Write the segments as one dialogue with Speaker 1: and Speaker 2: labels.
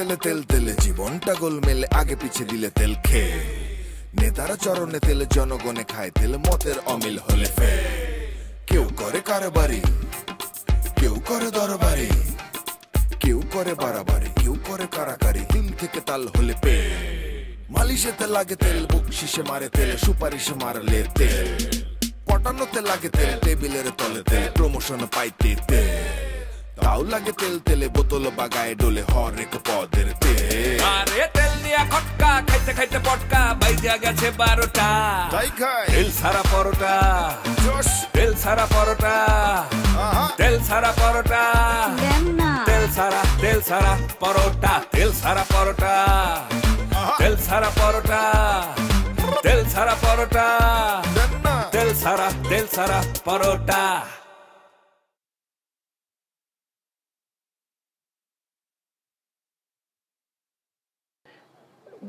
Speaker 1: তেলে তেল তেলে জীবনটা গোলমেলে আগে পিছে দিলে তেল খেয়ে নেতারা চরণে তেলে জনগণে খায় তেল মতের অমিল হলে ফে কেউ করে কারবারি কেউ করে দরবারি কেউ করে বাড়াবাড়ি কেউ করে কারাকারি দিল থেকে তাল হলে পে মালিশেতে লাগে তেল বকশিসে মারে তেল সুপারিশে মারলে তেল পটানোতে লাগে তেল টেবিলের তলে তেল প্রমোশন পাইতে তেল তাও লাগে তেল তেলে বোতল বাগায় ডোলে হরেক পদের তেল
Speaker 2: আরে তেল দিয়া খটকা খাইতে খাইতে পটকা বাইজা গেছে 12টা
Speaker 1: তাই খাই
Speaker 2: তেল সারা পরোটা
Speaker 1: জোশ
Speaker 2: তেল সারা পরোটা তেল সারা পরোটা তেল সারা পরোটা তেল সারা পরোটা তেল সারা পরোটা তেল সারা পরোটা তেল সারা পরোটা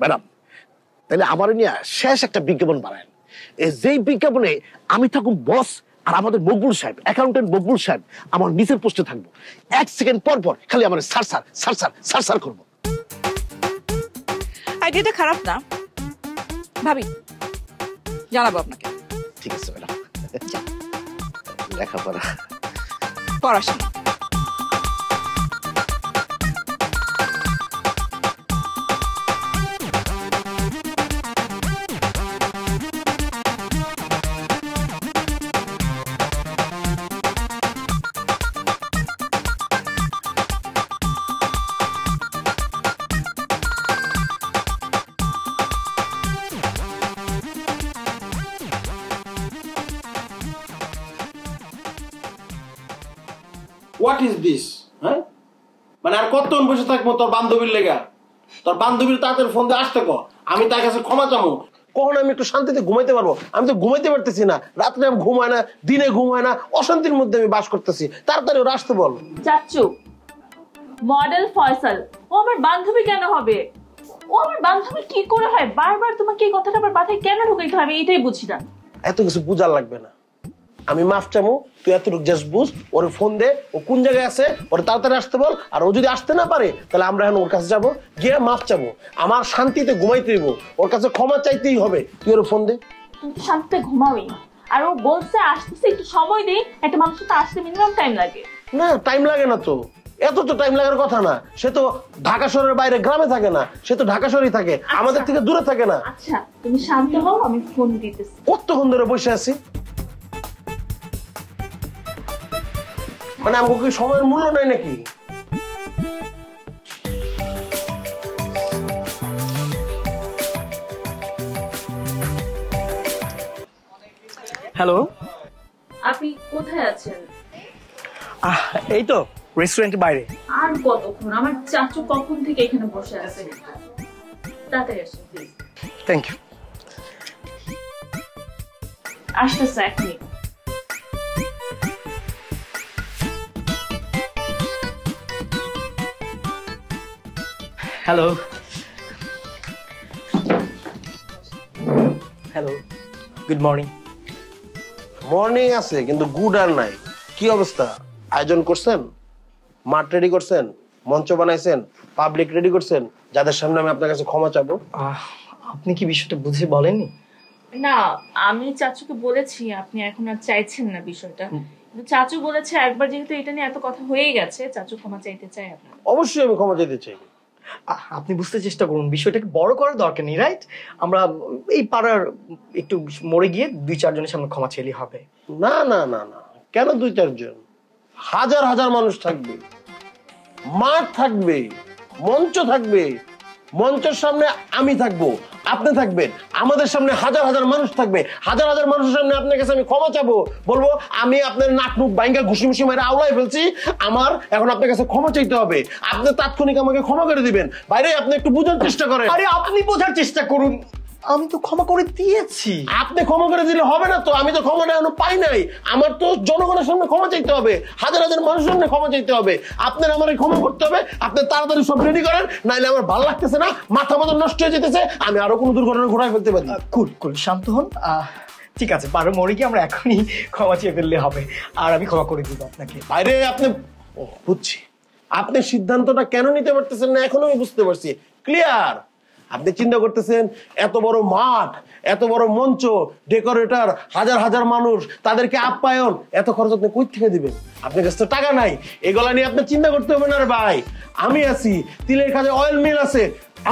Speaker 3: ম্যাডাম তাহলে আমার নিয়ে শেষ একটা বিজ্ঞাপন বানায় যেই বিজ্ঞাপনে আমি থাকুন বস আর আমাদের মকবুল সাহেব অ্যাকাউন্টেন্ট মকবুল সাহেব আমার নিচের পোস্টে থাকবো 1 সেকেন্ড পর পর খালি আমার সার করবো
Speaker 4: আইডিয়াটা খারাপ না ভাবি জানাবো আপনাকে
Speaker 3: ঠিক আছে ম্যাডাম লেখাপড়া
Speaker 4: পড়াশোনা
Speaker 5: হোয়াট ইজ দিস? হ্যাঁ মানে আর কতক্ষণ বসে থাকবো তোর বান্ধবীর লেগা? তোর বান্ধবীর তাদের ফোন দিয়ে আসতে কো, আমি তার কাছে ক্ষমা চামো। কখন আমি একটু শান্তিতে ঘুমাইতে পারবো? আমি তো ঘুমাইতে পারতেছি না, রাত্রে আমি ঘুমায় না, দিনে ঘুমায় না, অশান্তির মধ্যে আমি বাস করতেছি। তাড়াতাড়ি ওরা আসতে বল।
Speaker 6: চাচ্চু মডেল ফয়সাল ও আমার বান্ধবী কেন হবে? ও আমার বান্ধবী কি করে হয়? বারবার তোমাকে এই কথাটা আমার মাথায় কেন ঢুকাইতে হবে? আমি এটাই বুঝি না।
Speaker 5: এত কিছু বুঝার লাগবে না, আমি মাফ চামো, তুই এতটুকু জাস্ট বুঝ। ওরে ফোন দে, ও কোন জায়গায় আছে ওরে তাড়াতাড়ি আসতে বল। আর ও যদি আসতে না পারে তাহলে আমরা এখন ওর কাছে যাবো, গিয়ে মাফ চাবো। আমার শান্তিতে ঘুমাইতে হইব, ওর কাছে ক্ষমা চাইতেই হবে। তুই ওর ফোন দে।
Speaker 6: তুমি তো শান্তিতে ঘুমাওই না, আর ও বলছে আসতেছে, একটু সময় দিই। একটা মানুষের তো আসতে মিনিমাম টাইম লাগে।
Speaker 5: না টাইম লাগে না তো, এত তো টাইম লাগার কথা না। সে তো ঢাকা শহরের বাইরে গ্রামে থাকে না, সে তো ঢাকা শহরেই থাকে, আমাদের থেকে দূরে থাকে না।
Speaker 6: আচ্ছা তুমি শান্ত হও, আমি ফোন দিতেছি।
Speaker 5: কতক্ষণ ধরে বসে আছি? মানে আমাকে কি সময়ের মূল্য নাই নাকি?
Speaker 7: হ্যালো,
Speaker 6: আপনি কোথায় আছেন?
Speaker 7: এই তো রেস্টুরেন্টের বাইরে।
Speaker 6: আর কতক্ষণ? আমার চাচু কখন থেকে এখানে বসে আছে। তাড়াতাড়ি আসুন প্লিজ।
Speaker 7: Thank you.
Speaker 6: আসতেছে এক মিনিট।
Speaker 7: Hello hello, good morning.
Speaker 5: Morning আছে কিন্তু গুড আর নাই। কি অবস্থা? আয়োজন করছেন, মাঠ রেডি করছেন, মঞ্চ বানাইছেন, পাবলিক রেডি করছেন, যাদের সামনে আমি আপনার কাছে ক্ষমা চাবো?
Speaker 7: আপনি কি বিষয়টা বুঝে বলেননি?
Speaker 6: না, আমি চাচুকে বলেছি, আপনি এখন আর চাইছেন না বিষয়টা। কিন্তু চাচু বলেছে একবার যেহেতু এটা নিয়ে এত কথা হয়ে গেছে, চাচু ক্ষমা চাইতে চাই আপনার।
Speaker 5: অবশ্যই আমি ক্ষমা চাইতে চাই।
Speaker 7: আপনি বুঝতে চেষ্টা করুন, বিষয়টাকে বড় করার দরকার নেই, রাইট? আমরা এই পাড়ার একটু মরে গিয়ে 2-4 জনের সামনে ক্ষমা চাইলেই হবে।
Speaker 5: না না না না, কেন 2-4 জন? হাজার হাজার মানুষ থাকবে, মাঠ থাকবে, মঞ্চ থাকবে। মঞ্চের সামনে আমি থাকবো, আপনি থাকবেন, আমাদের সামনে হাজার হাজার মানুষ থাকবে। হাজার হাজার মানুষের সামনে আপনার কাছে আমি ক্ষমা চাবো, বলবো আমি আপনার নাক মুখ বাইঙ্গা ঘুষি মুষি মেরে আওলাই ফেলছি, আমার এখন আপনার কাছে ক্ষমা চাইতে হবে। আপনি তাৎক্ষণিক আমাকে ক্ষমা করে দিবেন। বাইরে আপনি একটু বোঝার চেষ্টা করেন।
Speaker 7: আরে আপনি বোঝার চেষ্টা করুন, আমি তো ক্ষমা করে দিয়েছি।
Speaker 5: আপনি ক্ষমা করে দিলে হবে না তো, আমি তো ক্ষমাটা এখনো পাই নাই। আমার তো জনগণের সামনে ক্ষমা চাইতে হবে, হাজার হাজার মানুষের সামনে ক্ষমা চাইতে হবে। আপনার আমার ক্ষমা করতে হবে। আপনি তাড়াতাড়ি সব রেডি করেন, নাইলে আমার ভালো লাগতেছে না, মাথা মাথা নষ্ট হয়ে যেতেছে, আমি আরো কোনো দুর্ঘটনা ঘটায় ফেলতে পারি।
Speaker 7: কুল কুল, শান্ত হন। ঠিক আছে, পারো মরে গিয়ে আমরা এখনই ক্ষমা চেয়ে ফেললে হবে, আর আমি ক্ষমা করে দিব আপনাকে।
Speaker 5: বাইরে আপনি বুঝছি, আপনি সিদ্ধান্তটা কেন নিতে পারতেছেন না এখনো আমি বুঝতে পারছি। ক্লিয়ার? আপনি চিন্তা করতেছেন এত বড় মাঠ, এত বড় মঞ্চ, ডেকোরেটর, হাজার হাজার মানুষ, তাদেরকে আপ্যায়ন, এত খরচ আপনি কই থেকে দিবেন? আপনার কাছে তো টাকা নাই। এগুলা নিয়ে আপনি চিন্তা করতে হবে না রে ভাই। আমি আছি, তিলের কাজে অয়েল মিল আছে,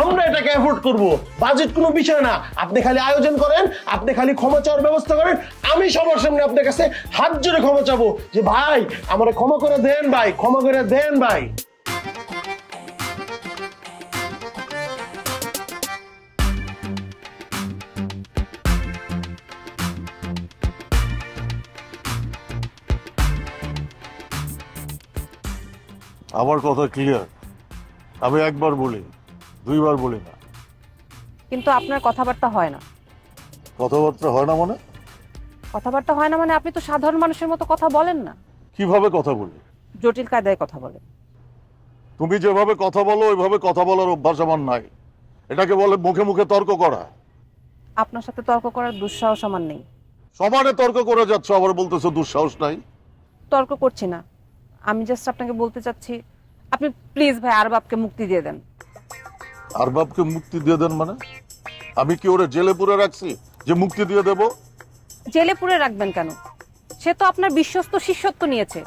Speaker 5: আমরা এটাকে অ্যাফোর্ড করব। বাজেট কোনো বিষয় না। আপনি খালি আয়োজন করেন, আপনি খালি ক্ষমা চাওয়ার ব্যবস্থা করেন। আমি সবার সামনে আপনার কাছে হাত জোড়ে ক্ষমা চাবো যে ভাই আমারে ক্ষমা করে দেন ভাই, ক্ষমা করে দেন ভাই।
Speaker 8: আমার কথা ক্লিয়ার। আমি একবার বলি, দুইবার বলি না।
Speaker 9: কিন্তু আপনার কথাবার্তা হয় না।
Speaker 8: কথাবার্তা হয় না মানে?
Speaker 9: কথাবার্তা হয় না মানে আপনি তো সাধারণ মানুষের মতো কথা বলেন না।
Speaker 8: কিভাবে কথা বলি?
Speaker 9: জটিল কায়দায় কথা বলেন।
Speaker 8: তুমি যেভাবে কথা বলো ওইভাবে কথা বলার অভ্যাস আমার নাই। এটাকে বলে মুখে মুখে তর্ক করা।
Speaker 9: আপনার সাথে তর্ক করার দুঃসাহস আমার নেই।
Speaker 8: সমানে তর্ক করে যাচ্ছ, আবার বলতেছো দুঃসাহস নাই।
Speaker 9: তর্ক করছি না, আমি জাস্ট আপনাকে বলতে চাচ্ছি আপনি প্লিজ ভাই আরবাবকে মুক্তি দিয়ে দেন।
Speaker 8: আরবাবকে মুক্তি দিয়ে দেন মানে? আমি কি ওরে জেলে পুরে রাখছি যে মুক্তি দিয়ে দেব?
Speaker 9: জেলে পুরে রাখবেন কেন? সে তো আপনার বিশ্বস্ত শিষ্যত্ব নিয়েছে।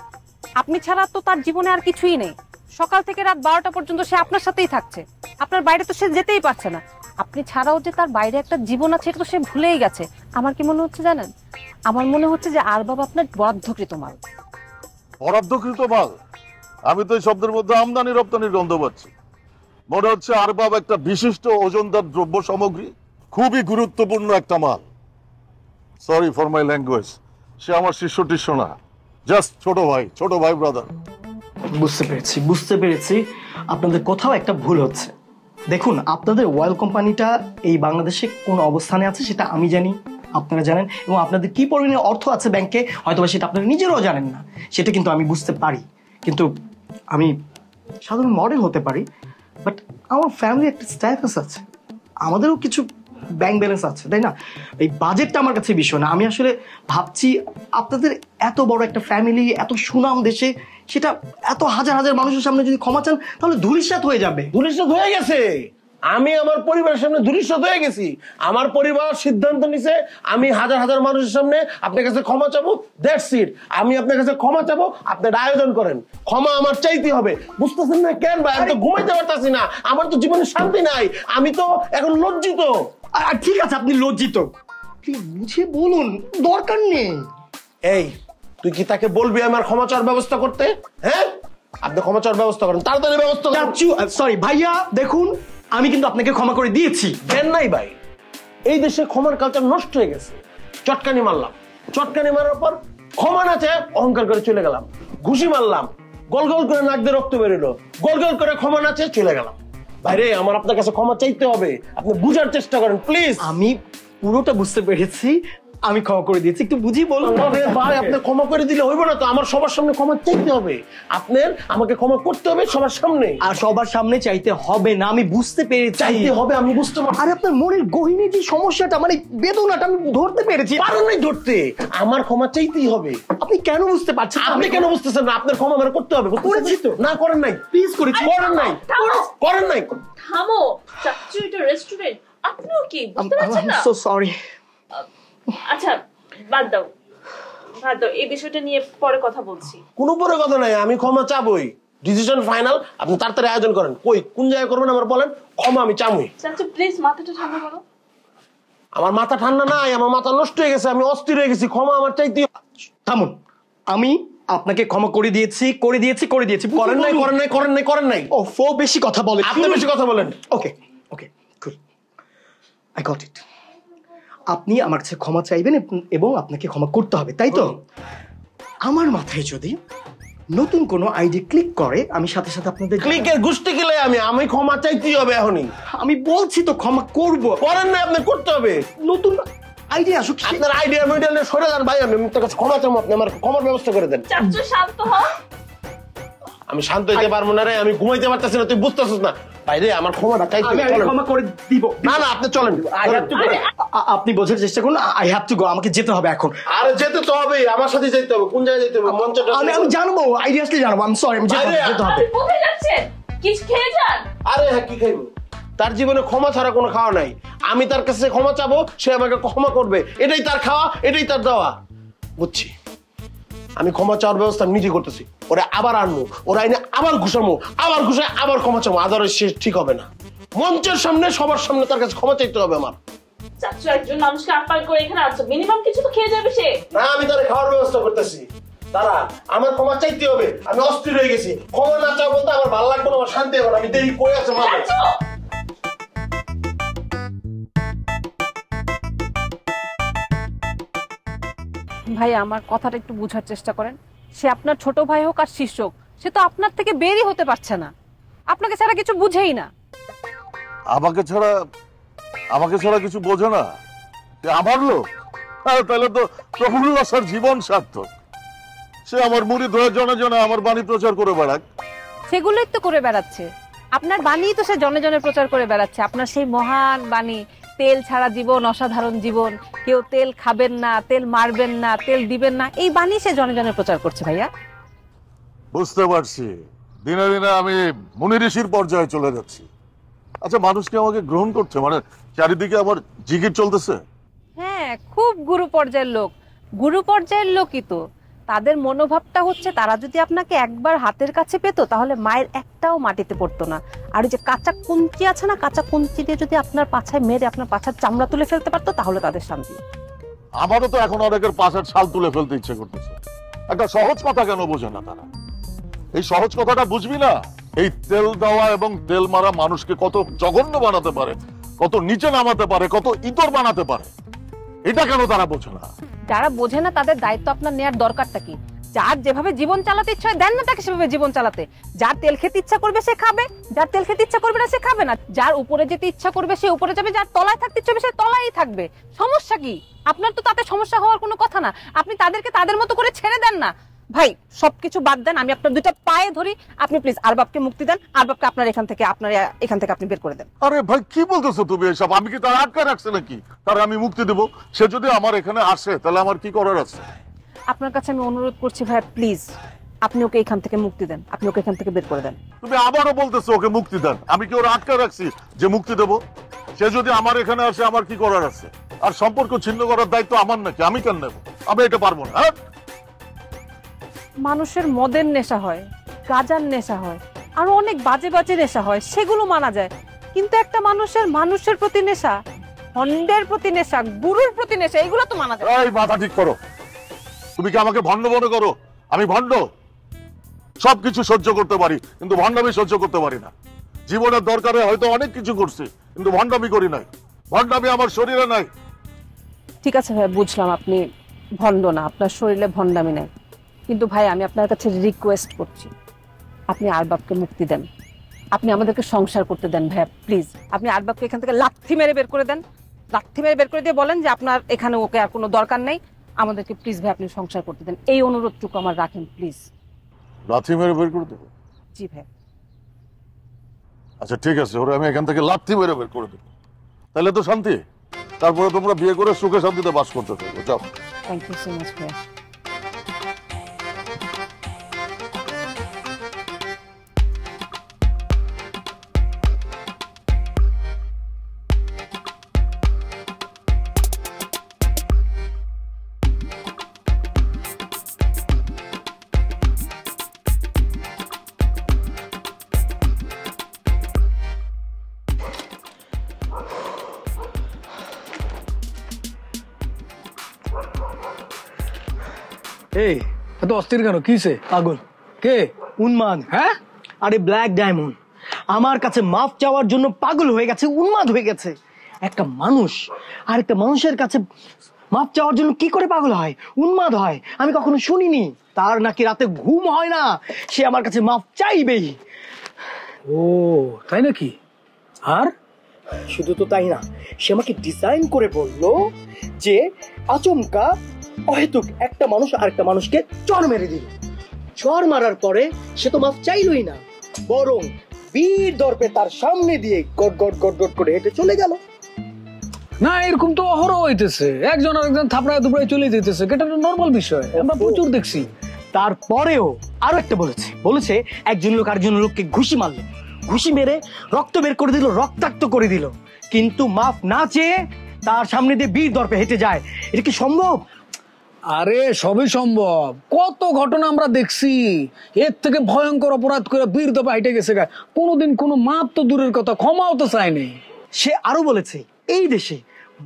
Speaker 9: আপনি ছাড়া তো তার জীবনে আর কিছুই নেই। সকাল থেকে রাত 12টা পর্যন্ত সে আপনার সাথেই থাকছে। আপনার বাইরে তো সে যেতেই পারছে না। আপনি ছাড়াও যে তার বাইরে একটা জীবন আছে এটা তো সে ভুলেই গেছে। আমার কি মনে হচ্ছে জানেন? আমার মনে হচ্ছে যে আরবাব আপনার বরাদ্দকৃত মাল।
Speaker 8: বরাদ্দকৃত মাল? আমি তো এই শব্দের মধ্যে আমদানি রপ্তানির গন্ধ পাচ্ছি। মনে হচ্ছে আরবাব একটা বিশিষ্ট ওজনদার দ্রব্য সামগ্রী, খুবই গুরুত্বপূর্ণ একটা মাল। Sorry for my language. সে আমার শিষ্য টিষ্য না, জাস্ট ছোট ভাই ব্রাদার।
Speaker 7: বুঝতে পেরেছি আপনাদের কোথাও একটা ভুল হচ্ছে। দেখুন, আপনাদের অয়েল কোম্পানিটা এই বাংলাদেশে কোন অবস্থানে আছে সেটা আমি জানি, আপনারা জানেন, এবং আপনাদের কি পরিমাণে অর্থ আছে ব্যাংকে হয়তো সেটা আপনারা নিজেরাও জানেন না। সেটা কিন্তু আমি বুঝতে পারি। কিন্তু আমি সাধারণ মডেল হতে পারি, বাট আমার ফ্যামিলির একটা স্ট্যাটাস আছে, আমাদেরও কিছু ব্যাংক ব্যালেন্স আছে, তাই না? এই বাজেটটা আমার কাছে বিষয় না। আমি আসলে ভাবছি আপনাদের এত বড় একটা ফ্যামিলি, এত সুনাম দেশে, সেটা এত হাজার হাজার মানুষের সামনে যদি ক্ষমা চান তাহলে ধূলিসাৎ হয়ে যাবে।
Speaker 5: ধূলিসাৎ হয়ে গেছে। আমি আমার পরিবারের সামনে ধূলিসাৎ হয়ে গেছি। আমার পরিবার সিদ্ধান্ত নিছে আমি হাজার হাজার মানুষের সামনে আপনার কাছে ক্ষমা চাবো। That's it. আমি আপনার কাছে ক্ষমা চাবো, আপনার আয়োজন করেন। ক্ষমা আমার চাইতে হবে। বুঝতেছেন না কেন ভাই? আমি তো ঘুমাইতে পারতাছি না, আমার তো জীবনে শান্তি নাই, আমি তো এখন লজ্জিত।
Speaker 7: আর ঠিক আছে, আপনি লজ্জিত, বুঝে বলুন, দরকার নেই।
Speaker 5: এই তুই কি তাকে বলবি আমার ক্ষমা চাওয়ার ব্যবস্থা করতে? হ্যাঁ, আপনি ক্ষমা চাওয়ার ব্যবস্থা করেন, তাড়াতাড়ি ব্যবস্থা করেন।
Speaker 7: সরি ভাইয়া, দেখুন আমি কিন্তু আপনাকে ক্ষমা করে দিয়েছি।
Speaker 5: দেন নাই ভাই, এই দেশে ক্ষমার কালচার নষ্ট হয়ে গেছে। চটকানি মারলাম, চটকানি মারার পর ক্ষমা না চেয়ে অহংকার করে চলে গেলাম। ঘুষি মারলাম, গোল গোল করে নাক দিয়ে রক্ত বেরোলো, গোল গোল করে ক্ষমা না চেয়ে চলে গেলাম। ভাইরে, আমার আপনার কাছে ক্ষমা চাইতে হবে, আপনি বুঝার চেষ্টা করেন প্লিজ।
Speaker 7: আমি পুরোটা বুঝতে পেরেছি, আমি ক্ষমা করে দিয়েছি, একটু বুঝি বলুন।
Speaker 5: ভাই, আপনি ক্ষমা করে দিলে হইব না তো, আমার সবার সামনে ক্ষমা চাইতে হবে। আপনার আমাকে ক্ষমা করতে হবে সবার সামনে।
Speaker 7: আর সবার সামনে চাইতে হবে না, আমি বুঝতে পেরেছি।
Speaker 5: চাইতে হবে, আমি বুঝতে পারছি।
Speaker 7: আর আপনার মনের গহীনে যে সমস্যাটা, মানে বেদনাটা আমি ধরতে পেরেছি।
Speaker 5: পারেন নাই ধরতে, আমার ক্ষমা চাইতেই হবে।
Speaker 7: আপনি কেন বুঝতে পারছেন?
Speaker 5: আপনি কেন বুঝতেছেন না? আপনার ক্ষমা আমার করতে হবে।
Speaker 7: করেছি তো।
Speaker 5: না করেন নাই?
Speaker 7: প্লিজ করেছি।
Speaker 5: করেন নাই? করেন নাই?
Speaker 6: থামো, চাচু, এটা রেস্টুরেন্ট, আপনিও কি বুঝতে পারছেন না?
Speaker 7: So sorry.
Speaker 6: আচ্ছা বাদ দাও, এই বিষয়টা নিয়ে পরে কথা বলছি।
Speaker 5: কোনো পরে কথা নাই, আমি ক্ষমা চাবই। Decision final. আপনি তাড়াতাড়ি আয়োজন করেন। কই কোন জায়গায় করবেন আমার বলেন, ক্ষমা আমি চাবই।
Speaker 6: চাচু প্লিজ মাথাটা ঠান্ডা করো।
Speaker 5: আমার মাথা ঠান্ডা নাই, আমার মাথা নষ্ট হয়ে গেছে, আমি অস্থির হয়ে গেছি। ক্ষমা আমার চাইতে।
Speaker 7: থামুন, আমি আপনাকে ক্ষমা করে দিয়েছি। করেন
Speaker 5: নাই।
Speaker 7: ও ফো, বেশি কথা বলেন
Speaker 5: আপনি, বেশি কথা বলেন।
Speaker 7: ওকে, গুড, আই গট ইট। আপনি আমার কাছে ক্ষমা চাইবেন এবং আপনাকে ক্ষমা করতে হবে, তাই তো? আমার মাথায় যদি নতুন কোনো আইডি ক্লিক করে, আমি সাথে সাথে আপনাদের
Speaker 5: ক্লিকের গুষ্টি কিলে আমি ক্ষমা চাইতেই হবে এখনই।
Speaker 7: আমি বলছি তো ক্ষমা করব।
Speaker 5: করেন না, আপনি করতে হবে।
Speaker 7: নতুন আইডিয়া আসুক।
Speaker 5: আপনার আইডিয়া মিডিয়া নিয়ে সরে যান ভাই। আমি আপনার কাছে ক্ষমা চাবো, আপনি আমার ক্ষমার ব্যবস্থা করে দেন।
Speaker 6: চাচু শান্ত হও।
Speaker 5: আমি শান্ত হইতে পারবো না রে, আমি ঘুমাইতে পারতেছি না, তুই বুঝতেছিস না। ভাই রে আমার ক্ষমাটা চাইতে
Speaker 7: আমি ক্ষমা করে দিব।
Speaker 5: না না আপনি চলেন।
Speaker 7: আপনি বোঝার চেষ্টা করুন, আই হ্যাভ টু গো, আমাকে যেতে হবে এখন।
Speaker 5: আরে যেতে তো হবে, আমার সাথে যেতে হবে। কোন জায়গায় যেতে হবে? মঞ্চটা
Speaker 7: আমি জানবো, আইডিয়াসলি জানবো। আমি সরি, আমি যেতে হবে।
Speaker 6: কোথায় যাচ্ছেন? কিছু খেয়ে যান।
Speaker 5: আরে হ্যাঁ, কি খাইবো? তার জীবনে ক্ষমা ছাড়া কোনো খাওয়া নাই। আমি তার কাছে ক্ষমা চাবো, সে আমাকে ক্ষমা করবে। এটাই তার খাওয়া, এটাই তার দেওয়া। বুঝছি, আমি ক্ষমা চাওয়ার ব্যবস্থা নিজে করতেছি। ওরা আবার আনবো, ওরা এনে আবার ঘুষামো, আবার ঘুষায় আবার ক্ষমা চাবো। আদারওয়াইজ সে ঠিক হবে না। মঞ্চের সামনে সবার সামনে তার কাছে ক্ষমা চাইতে হবে আমার।
Speaker 6: চাচ্ছ একজন মানুষকে আপ্যায়ন করে এখানে আসছো, মিনিমাম কিছু তো খেয়ে যাবে সে।
Speaker 5: না, আমি তার খাওয়ার ব্যবস্থা করতেছি। তারা আমার ক্ষমা চাইতে হবে। আমি অস্থির হয়ে গেছি। ক্ষমা না চাও বলতে আমার ভালো লাগবে না, আমার শান্তি হবে না। আমি দেরি করে আছে মানে।
Speaker 9: ভাই আমার কথাটা একটু বোঝার চেষ্টা করেন। সে আপনার ছোট ভাই হোক আর শিষ্য হোক, সে তো আপনার থেকে বেরই হতে পারছে না। আপনাকে ছাড়া কিছু বুঝেই না।
Speaker 8: আমাকে ছাড়া কিছু বোঝে না? আমার লোক? তাহলে তো প্রফুল্ল স্যার জীবন সার্থক। সে আমার মুরিদ হয়ে জনে জনে আমার বাণী প্রচার করে বেড়াক।
Speaker 9: সেগুলোই তো করে বেড়াচ্ছে। আপনার বাণী তো সে জনে জনে প্রচার করে বেড়াচ্ছে। আপনার সেই মহান বাণী, তেল ছাড়া জীবন অসাধারণ জীবন, কেউ তেল খাবেন না, তেল মারবেন না, তেল দিবেন না, এই বাণী সে জনে জনে প্রচার করছে। ভাইয়া
Speaker 8: বুঝতে পারছি, দিনে দিনে আমি মুনি ঋষির পর্যায়ে চলে যাচ্ছি। আচ্ছা, মানুষকে আমাকে গ্রহণ করছে, মানে চারিদিকে আমার জিকির চলতেছে।
Speaker 9: হ্যাঁ, খুব গুরু পর্যায়ের লোক। গুরু পর্যায়ের লোকই তো। তাদের মনোভাবটা হচ্ছে তারা যদি আপনাকে একবার হাতের কাছে পেতো তাহলে মায়ের একটাও মাটিতে পড়তো না। আর ওই যে কাঁচা কুঞ্চি আছে না, কাঁচা কুঞ্চি দিয়ে যদি আপনার পাছায় মেরে আপনার পাছার চামড়া তুলে ফেলতে পারতো তাহলে তাদের শান্তি।
Speaker 8: আমারও তো এখন অনেকের পাশের ছাল তুলে ফেলতে ইচ্ছে করতেছে। একটা সহজ কথা কেন বোঝে না তারা? এই সহজ কথাটা বুঝবি না? এই তেল দেওয়া এবং তেল মারা মানুষকে কত জঘন্য বানাতে পারে, কত নিচে নামাতে পারে, কত ইতর বানাতে পারে, এটা কেন তারা বোঝে না?
Speaker 9: যারা বোঝে না তাদের দায়িত্ব আপনার নেওয়ার দরকারটা কি? যার যেভাবে জীবন চালাতে ইচ্ছা হয় দেন না তাকে সেভাবে জীবন চালাতে। যার তেল খেতে ইচ্ছা করবে সে খাবে, যার তেল খেতে ইচ্ছা করবে না সে খাবে না। যার উপরে যেতে ইচ্ছা করবে সে উপরে যাবে, যার তলায় থাকতে ইচ্ছা হবে সে তলায় থাকবে। সমস্যা কি? আপনার তো তাতে সমস্যা হওয়ার কোনো কথা না। আপনি তাদেরকে তাদের মতো করে ছেড়ে দেন না। ভাই সবকিছু বাদ দেন, আমি আপনার দুইটা পায়ে ধরি, আপনি প্লিজ আরবাবকে মুক্তি দেন। আরবাবকে আপনার এখান থেকে আপনি বের করে দেন।
Speaker 8: আরে ভাই, কি বলতেছো তুমি এসব? আমি কি তার আটকে রাখছে নাকি? তার আমি মুক্তি দেবো? সে যদি আমার এখানে আসে তাহলে আমার কি করার আছে?
Speaker 9: আপনার কাছে আমি অনুরোধ করছি ভাই, প্লিজ আপনি ওকে এখান থেকে মুক্তি দেন, আপনি ওকে এখান থেকে বের করে দেন।
Speaker 8: তুমি আবারও বলতেছো ওকে মুক্তি দেন? আমি কি ওরা আটকে রাখছি যে মুক্তি দেবো? সে যদি আমার এখানে আসে আমার কি করার আছে? আর সম্পর্ক ছিন্ন করার দায়িত্ব আমার নাকি? আমি কেন নেবো? আমি এটা পারবো না।
Speaker 9: মানুষের মদের নেশা হয়, গাঁজার নেশা হয়, আরো অনেক বাজে বাজে নেশা হয়, সেগুলো মানা যায়। কিন্তু একটা মানুষের প্রতি নেশা, ভণ্ডের প্রতি নেশা, গুরুর প্রতি নেশা, এগুলো তো মানা যায়।
Speaker 8: এই মাথা ঠিক করো। তুমি কি আমাকে ভণ্ড মনে করো? আমি ভণ্ড? সবকিছু সহ্য করতে পারি কিন্তু ভণ্ডামি সহ্য করতে পারি না। জীবনের দরকারে হয়তো অনেক কিছু করছি কিন্তু ভণ্ডামি করি নাই। ভণ্ডামি আমার শরীরে নাই।
Speaker 9: ঠিক আছে ভাই, বুঝলাম আপনি ভণ্ড না, আপনার শরীরে ভণ্ডামি নাই। কিন্তু ভাই আমি আপনার কাছে রিকোয়েস্ট করছি, আপনি আরবাবকে মুক্তি দেন। আপনি আমাদেরকে সংসার করতে দেন ভাইয়া, প্লিজ। আপনি আরবাবকে এখান থেকে লাথি মেরে বের করে দেন। লাথি মেরে বের করে দিয়ে বলেন যে আপনার এখানে ওকে আর কোনো দরকার নেই, আমাদেরকে প্লিজ ভাই আপনি সংসার করতে দেন। এই অনুরোধটুকু আমার রাখেন প্লিজ।
Speaker 8: লাথি মেরে বের করে দেবো?
Speaker 9: জি ভাই।
Speaker 8: আচ্ছা ঠিক আছে, ওরা আমি এখান থেকে লাথি মেরে বের করে দেবো, তাহলে তো শান্তি। তারপরে তোমরা বিয়ে করে সুখে শান্তিতে বাস করতে থাকো। যাও।
Speaker 9: থ্যাংক ইউ সো মাচ ভাইয়া।
Speaker 7: এই এত অস্থির কেন? কিসে পাগল? কে? উন্মাদ? হ্যাঁ, আরে ব্ল্যাক ডায়মন্ড আমার কাছে মাফ চাওয়ার জন্য পাগল হয়ে গেছে, উন্মাদ হয়ে গেছে। একটা মানুষ আরেকটা মানুষের কাছে মাফ চাওয়ার জন্য কি করে পাগল হয়, উন্মাদ হয়? আমি কখনো শুনিনি। তার নাকি রাতে ঘুম হয় না, সে আমার কাছে মাফ চাইবেই।
Speaker 10: ও তাই নাকি? আর
Speaker 7: শুধু তো তাই না, সে আমাকে ডিজাইন করে বললো যে আচমকা অহেতুক একটা মানুষ আরেকটা মানুষকে চড় মেরে দিল। চড় মারার পরে সে তো মাফ চাইলই না, বরং বীর দর্পে তার সামনে দিয়ে গট গট গট গট করে হেঁটে চলে গেল।
Speaker 10: না এরকম তো অহরহ হইতেছে, একজন আরেকজন থাপড়ায় দুপড়ায় চলে যেতেছে, এটা তো নর্মাল বিষয়, আমরা প্রচুর দেখছি।
Speaker 7: তারপরেও আরো একটা বলেছে একজন লোক আরেকজন লোককে ঘুষি মারলো, ঘুষি মেরে রক্ত বের করে দিল, রক্তাক্ত করে দিল, কিন্তু মাফ না চেয়ে তার সামনে দিয়ে বীর দর্পে হেঁটে যায়। এটা কি সম্ভব?
Speaker 10: আরে সবই সম্ভব, কত ঘটনা আমরা দেখছি। এর থেকে ভয়ঙ্কর অপরাধ করে বীর দর্পে হেঁটে গেছে, কোনোদিন কোনো মাপ তো দূরের কথা, ক্ষমাও তো চায়নি।
Speaker 7: সে আরো বলেছে এই দেশে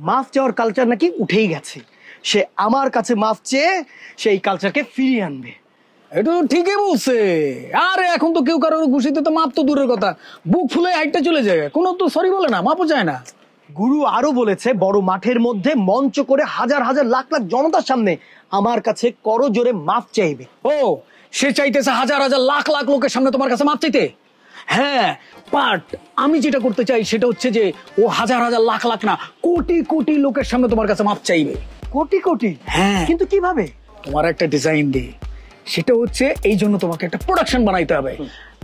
Speaker 7: মাফ চাওয়ার কালচার নাকি উঠেই গেছে, সে আমার কাছে মাফ চেয়ে সেই কালচারকে ফিরিয়ে আনবে।
Speaker 10: এটা ঠিকই বলছে। আরে এখন তো কেউ কারোর ঘুষিতে তো মাপ তো দূরের কথা, বুক ফুলে হাইটটা চলে যায়, কোনো তো সরি বলে না, মাপও চায় না।
Speaker 7: গুরু আরো বলেছে বড় মাঠের মধ্যে মঞ্চ করে হাজার হাজার লাখ লাখ জনতার সামনে আমার কাছে করজোরে মাফ চাইবে।
Speaker 10: ও সে চাইতেছে হাজার হাজার লাখ লাখ লোকের সামনে তোমার কাছে মাফ চাইতে? হ্যাঁ, বাট আমি যেটা করতে চাই সেটা হচ্ছে যে ও হাজার হাজার লাখ লাখ না, কোটি কোটি লোকের সামনে তোমার কাছে মাফ চাইবে।
Speaker 7: কোটি কোটি?
Speaker 10: হ্যাঁ।
Speaker 7: কিন্তু কিভাবে?
Speaker 10: তোমার একটা ডিজাইন দে, সেটা হচ্ছে এই জন্য তোমাকে একটা প্রোডাকশন বানাইতে হবে,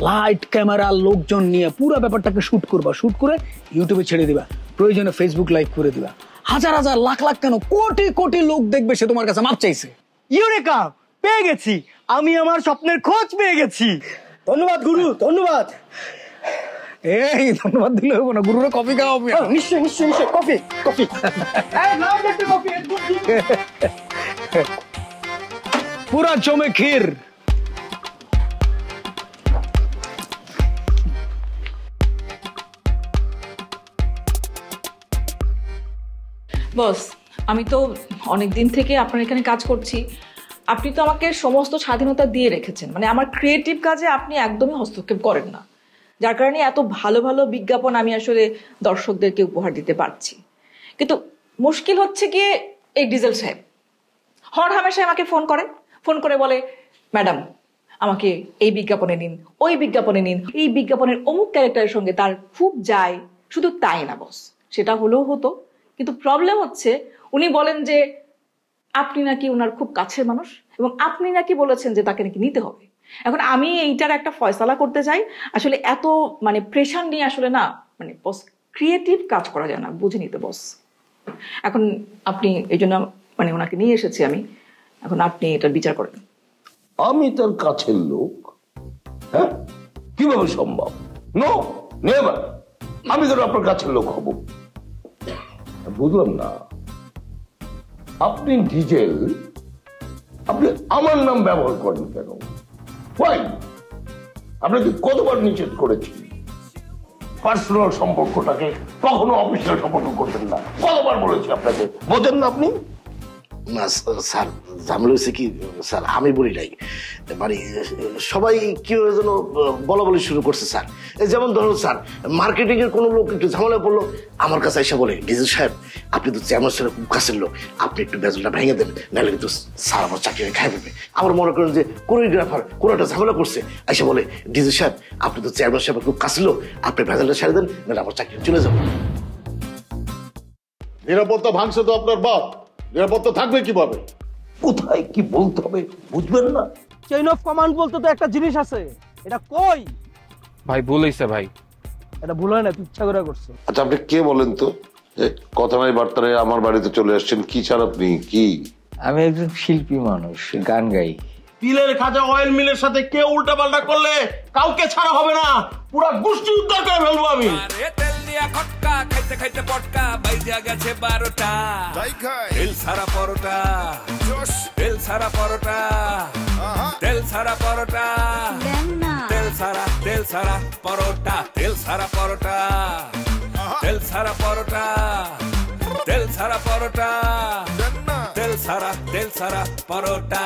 Speaker 10: লাইট ক্যামেরা লোকজন নিয়ে পুরো ব্যাপারটাকে শুট করবা, শুট করে ইউটিউবে ছেড়ে দিবা, প্রয়োজনে ফেসবুক লাইভ করে দিবা, হাজার হাজার লাখ লাখ কেন কোটি কোটি লোক দেখবে সে তোমার কাছে মাপ চাইছে।
Speaker 7: ইউরেকা, পেয়ে গেছি, আমি আমার স্বপ্নের খোঁজ পেয়ে গেছি। ধন্যবাদ গুরু, ধন্যবাদ।
Speaker 10: এই ধন্যবাদ দিলে হবো না, গুরুরে কফি খাওয়াবো।
Speaker 7: নিশ্চয়ই নিশ্চয়ই নিশ্চয়ই, কফি কফি।
Speaker 10: পুরা জমে ক্ষীর।
Speaker 4: বস, আমি তো অনেক দিন থেকে আপনার এখানে কাজ করছি, আপনি তো আমাকে সমস্ত স্বাধীনতা দিয়ে রেখেছেন, মানে আমার ক্রিয়েটিভ কাজে আপনি একদমই হস্তক্ষেপ করেন না, যার কারণে এত ভালো ভালো বিজ্ঞাপন আমি আসলে দর্শকদেরকে উপহার দিতে পারছি। কিন্তু মুশকিল হচ্ছে কি, এই ডিজেল সাহেব হর হামেশাই আমাকে ফোন করে বলে, ম্যাডাম আমাকে এই বিজ্ঞাপনে নিন, ওই বিজ্ঞাপনে নিন, এই বিজ্ঞাপনের অমুক ক্যারেক্টারের সঙ্গে তার খুব যায়। শুধু তাই না বস, সেটা হলেও হতো, কিন্তু প্রবলেম হচ্ছে উনি বলেন যে আপনি নাকি ওনার খুব কাছের মানুষ এবং আপনি নাকি বলেছেন যে তাকে নাকি নিতে হবে। এখন আমি এইটার একটা ফয়সালা করতে চাই, আসলে এত মানে প্রেশার নিয়ে আসলে না, মানে বস ক্রিয়েটিভ কাজ করা যায় না, বুঝে নিতে বস। এখন আপনি এই জন্য মানে ওনাকে নিয়ে এসেছি আমি, এখন আপনি এটার বিচার করেন।
Speaker 11: আমি তার কাছের লোক? হ্যাঁ, কিভাবে সম্ভব? নো নেভার, আমি তো আপনার কাছের লোক হব। বুঝলাম না, আপনি ডিজেল, আপনি আমার নাম ব্যবহার করেন কেন? আপনাকে কতবার নিষেধ করেছি পার্সোনাল সম্পর্কটাকে কখনো অফিসিয়াল সম্পর্ক করবেন না, কতবার বলেছি আপনাকে, বোঝেন না আপনি?
Speaker 3: না স্যার, ঝামেলা হয়েছে কি স্যার, আমি বলি নাই, মানে সবাই কি যেন বলা বলি শুরু করছে স্যার। যেমন ধরুন স্যার, মার্কেটিং এর কোনো লোক একটু ঝামেলা পড়লো, আমার কাছে এসে বলে, ডিজেল সাহেব আপনি তো চেয়ারম্যান সাহেব খুব কাছের লোক, আপনি একটু বেজলটা ভেঙে দেন, নাহলে কিন্তু স্যার আমার চাকরি খাই ফেলবে। আবার মনে করেন যে কোরিওগ্রাফার কোনো একটা ঝামেলা করছে, এসে বলে, ডিজেল সাহেব আপনি তো চেয়ারম্যান সাহেব খুব কাছের লোক, আপনি ভেজালটা ছেড়ে দেন, নাহলে আমার চাকরি চলে যাবো।
Speaker 8: নিরাপত্তা ভাঙছে তো আপনার বাপ, নিরাপত্তা থাকবে কিভাবে?
Speaker 11: কোথায় কি বলতে হবে বুঝবেন না?
Speaker 7: চেইন অফ কমান্ড বলতে তো একটা জিনিস আছে, এটা কই?
Speaker 12: ভাই ভুল হইছে ভাই।
Speaker 7: এটা ভুল হয় না, তুই ইচ্ছা করে করছো।
Speaker 11: আচ্ছা আপনি কে বলেন তো, কথা নাই বার্তা নাই আমার বাড়িতে চলে আসছেন, কি চান আপনি? কি?
Speaker 12: আমি একজন শিল্পী মানুষ, গান গাই।
Speaker 5: তিলের খাজা অয়েল মিলের সাথে কেউ উল্টা পাল্টা করলে কাউকে ছাড়া হবে না, পুরো গোষ্ঠী উদ্ধার করে ফেলবো আমি।
Speaker 2: তেল দিয়া খটকা খাইতে খাইতে পটকা বাইজা গেছে 12টা, তেল সারা পরোটা, তেল সারা পরোটা, তেল সারা পরোটা, তেল সারা পরোটা, তেল সারা পরোটা, তেল সারা পরোটা, তেল সারা পরোটা, তেল সারা পরোটা।